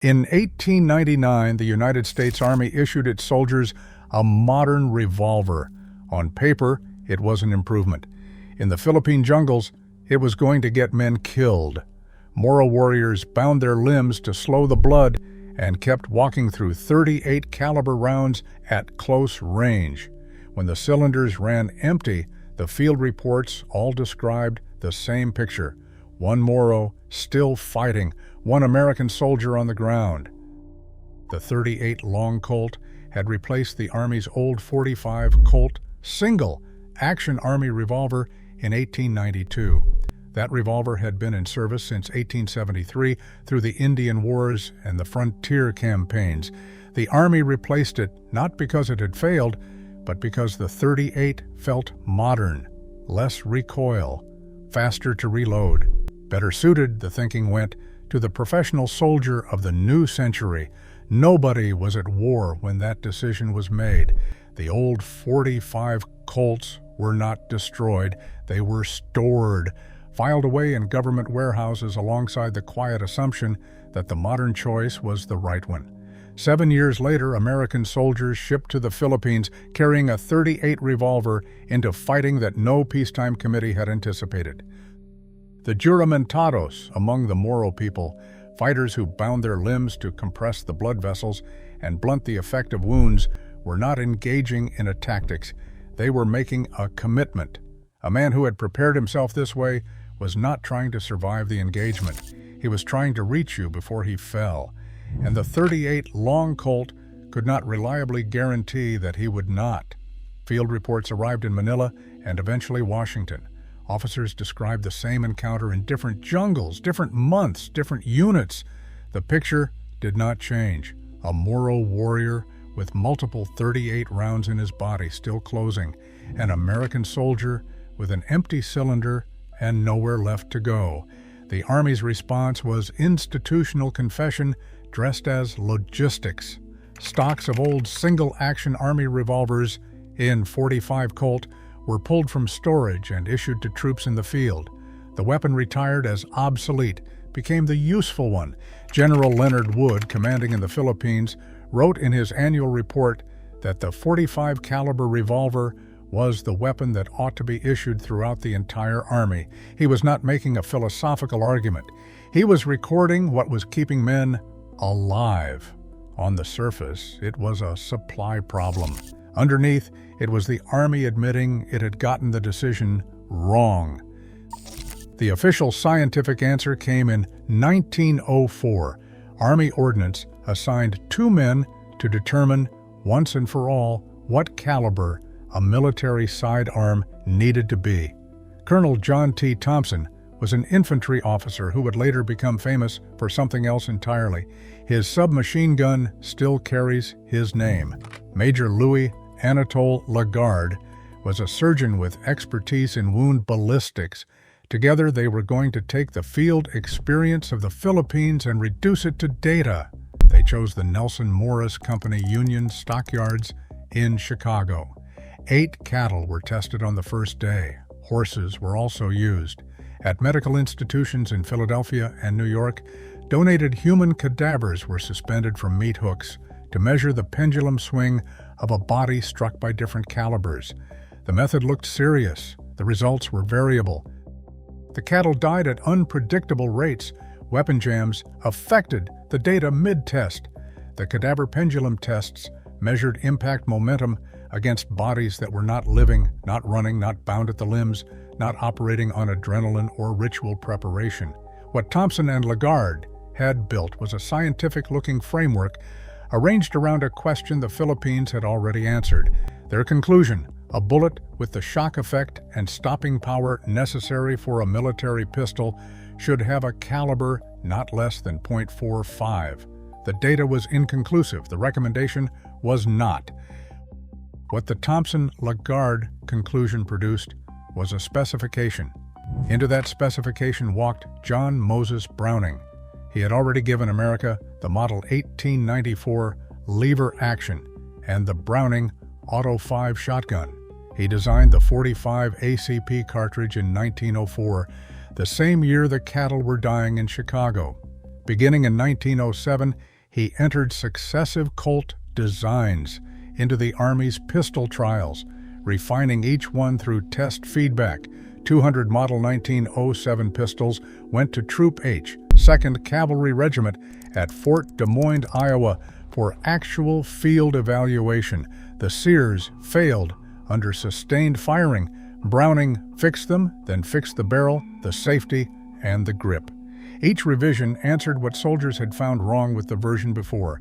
In 1899, the United States Army issued its soldiers a modern revolver. On paper, it was an improvement. In the Philippine jungles, it was going to get men killed. Moro warriors bound their limbs to slow the blood and kept walking through 38 caliber rounds at close range. When the cylinders ran empty, the field reports all described the same picture. One Moro still fighting, one American soldier on the ground. The 38 long Colt had replaced the Army's old 45 Colt single action Army revolver in 1892. That revolver had been in service since 1873 through the Indian Wars and the frontier campaigns. The Army replaced it not because it had failed, but because the 38 felt modern, less recoil, faster to reload. Better suited, the thinking went, to the professional soldier of the new century. Nobody was at war when that decision was made. The old 45 Colts were not destroyed, they were stored, filed away in government warehouses alongside the quiet assumption that the modern choice was the right one. 7 years later, American soldiers shipped to the Philippines carrying a 38 revolver into fighting that no peacetime committee had anticipated. The juramentados among the Moro people, fighters who bound their limbs to compress the blood vessels and blunt the effect of wounds, were not engaging in a tactics. They were making a commitment. A man who had prepared himself this way was not trying to survive the engagement. He was trying to reach you before he fell. And the 38 long Colt could not reliably guarantee that he would not. Field reports arrived in Manila and eventually Washington. Officers described the same encounter in different jungles, different months, different units. The picture did not change. A Moro warrior with multiple 38 rounds in his body still closing, an American soldier with an empty cylinder and nowhere left to go. The Army's response was institutional confession dressed as logistics. Stocks of old single-action Army revolvers in 45 Colt were pulled from storage and issued to troops in the field. The weapon retired as obsolete became the useful one. General Leonard Wood, commanding in the Philippines, wrote in his annual report that the 45 caliber revolver was the weapon that ought to be issued throughout the entire Army. He was not making a philosophical argument. He was recording what was keeping men alive. On the surface, it was a supply problem. Underneath, it was the Army admitting it had gotten the decision wrong. The official scientific answer came in 1904. Army ordnance assigned 2 men to determine, once and for all, what caliber a military sidearm needed to be. Colonel John T. Thompson was an infantry officer who would later become famous for something else entirely. His submachine gun still carries his name. Major Louis Anatole Lagarde was a surgeon with expertise in wound ballistics. Together, they were going to take the field experience of the Philippines and reduce it to data. They chose the Nelson Morris Company Union stockyards in Chicago. 8 cattle were tested on the first day. Horses were also used. At medical institutions in Philadelphia and New York, donated human cadavers were suspended from meat hooks to measure the pendulum swing of a body struck by different calibers. The method looked serious. The results were variable. The cattle died at unpredictable rates. Weapon jams affected the data mid-test. The cadaver pendulum tests measured impact momentum against bodies that were not living, not running, not bound at the limbs, not operating on adrenaline or ritual preparation. What Thompson and Lagarde had built was a scientific-looking framework arranged around a question the Philippines had already answered. Their conclusion: a bullet with the shock effect and stopping power necessary for a military pistol should have a caliber not less than .45. The data was inconclusive. The recommendation was not. What the Thompson-Lagarde conclusion produced was a specification. Into that specification walked John Moses Browning. He had already given America the Model 1894 lever action and the Browning Auto 5 shotgun. He designed the .45 ACP cartridge in 1904, the same year the cattle were dying in Chicago. Beginning in 1907, he entered successive Colt designs into the Army's pistol trials, refining each one through test feedback. 200 Model 1907 pistols went to Troop H, 2nd Cavalry Regiment at Fort Des Moines, Iowa, for actual field evaluation. The Sears failed under sustained firing. Browning fixed them, then fixed the barrel, the safety, and the grip. Each revision answered what soldiers had found wrong with the version before.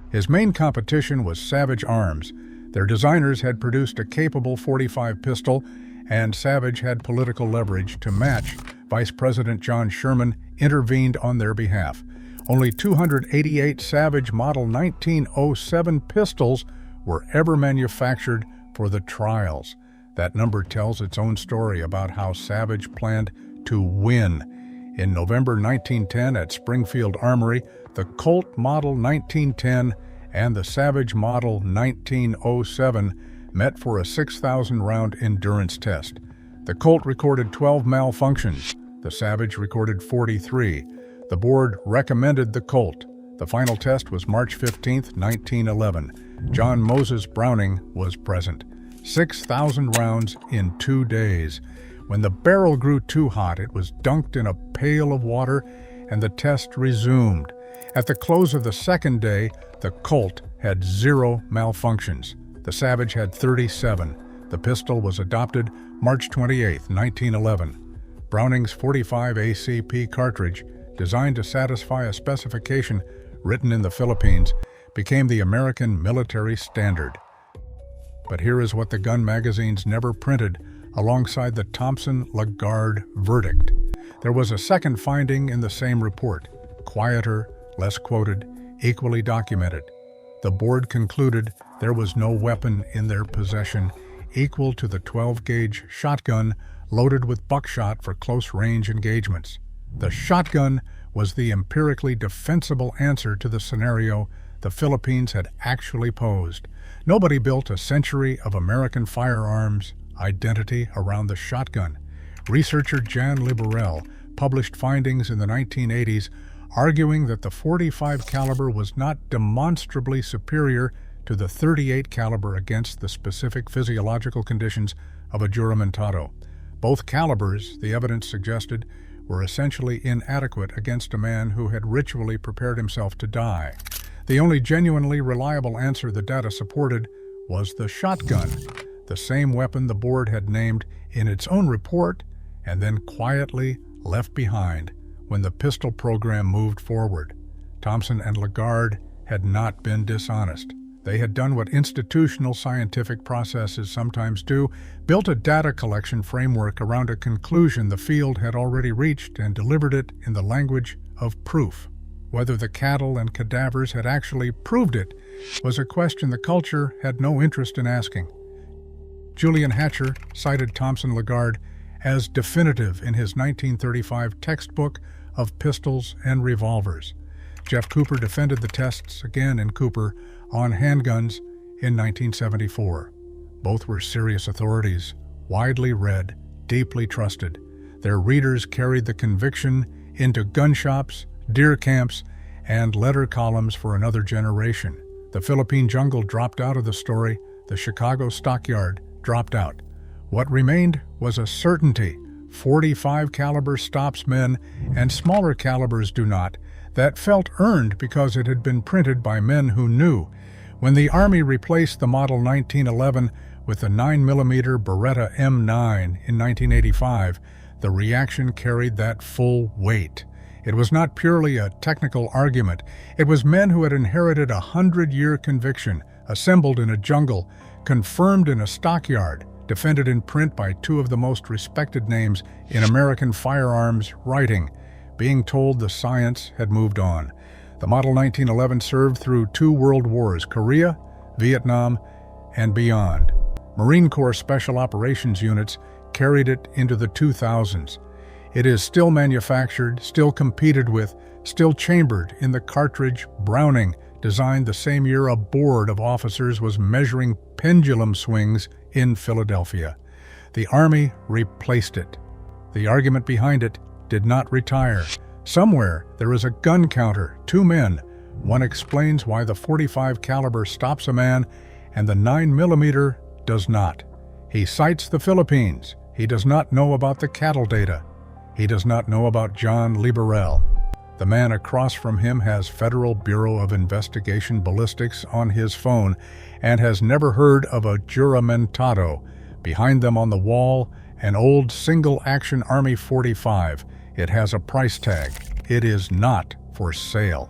His main competition was Savage Arms. Their designers had produced a capable .45 pistol, and Savage had political leverage to match. Vice President John Sherman intervened on their behalf. Only 288 Savage Model 1907 pistols were ever manufactured for the trials. That number tells its own story about how Savage planned to win. In November 1910 at Springfield Armory, the Colt Model 1910 and the Savage Model 1907 met for a 6,000-round endurance test. The Colt recorded 12 malfunctions. The Savage recorded 43. The board recommended the Colt. The final test was March 15, 1911. John Moses Browning was present. 6,000 rounds in 2 days. When the barrel grew too hot, it was dunked in a pail of water, and the test resumed. At the close of the second day, the Colt had 0 malfunctions. The Savage had 37. The pistol was adopted March 28, 1911. Browning's .45 ACP cartridge, designed to satisfy a specification written in the Philippines, became the American military standard. But here is what the gun magazines never printed alongside the Thompson-Lagarde verdict. There was a second finding in the same report, quieter, less quoted, equally documented. The board concluded there was no weapon in their possession equal to the 12-gauge shotgun loaded with buckshot for close-range engagements. The shotgun was the empirically defensible answer to the scenario the Philippines had actually posed. Nobody built a century of American firearms identity around the shotgun. Researcher Jan Liberel published findings in the 1980s arguing that the .45 caliber was not demonstrably superior to the .38 caliber against the specific physiological conditions of a juramentado. Both calibers, the evidence suggested, were essentially inadequate against a man who had ritually prepared himself to die. The only genuinely reliable answer the data supported was the shotgun, the same weapon the board had named in its own report and then quietly left behind when the pistol program moved forward. Thompson and Lagarde had not been dishonest. They had done what institutional scientific processes sometimes do, built a data collection framework around a conclusion the field had already reached and delivered it in the language of proof. Whether the cattle and cadavers had actually proved it was a question the culture had no interest in asking. Julian Hatcher cited Thompson-Lagarde as definitive in his 1935 textbook of pistols and revolvers. Jeff Cooper defended the tests again in Cooper on handguns in 1974. Both were serious authorities, widely read, deeply trusted. Their readers carried the conviction into gun shops, deer camps, and letter columns for another generation. The Philippine jungle dropped out of the story. The Chicago stockyard dropped out. What remained was a certainty. .45 caliber stops men, and smaller calibers do not. That felt earned because it had been printed by men who knew. When the Army replaced the Model 1911 with the 9mm Beretta M9 in 1985, the reaction carried that full weight. It was not purely a technical argument. It was men who had inherited a 100-year conviction, assembled in a jungle, confirmed in a stockyard, defended in print by two of the most respected names in American firearms writing, being told the science had moved on. The Model 1911 served through 2 world wars, Korea, Vietnam, and beyond. Marine Corps Special Operations units carried it into the 2000s. It is still manufactured, still competed with, still chambered in the cartridge Browning, designed the same year a board of officers was measuring pendulum swings in Philadelphia. The Army replaced it. The argument behind it did not retire. Somewhere there is a gun counter, 2 men. One explains why the .45 caliber stops a man and the 9mm does not. He cites the Philippines. He does not know about the cattle data. He does not know about John Liberel. The man across from him has Federal Bureau of Investigation ballistics on his phone and has never heard of a juramentado. Behind them on the wall, an old single-action Army .45. It has a price tag. It is not for sale.